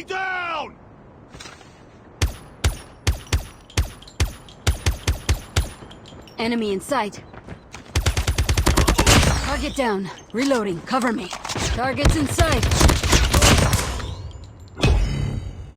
Enemy down! Enemy in sight. Target down. Reloading. Cover me. Target's in sight.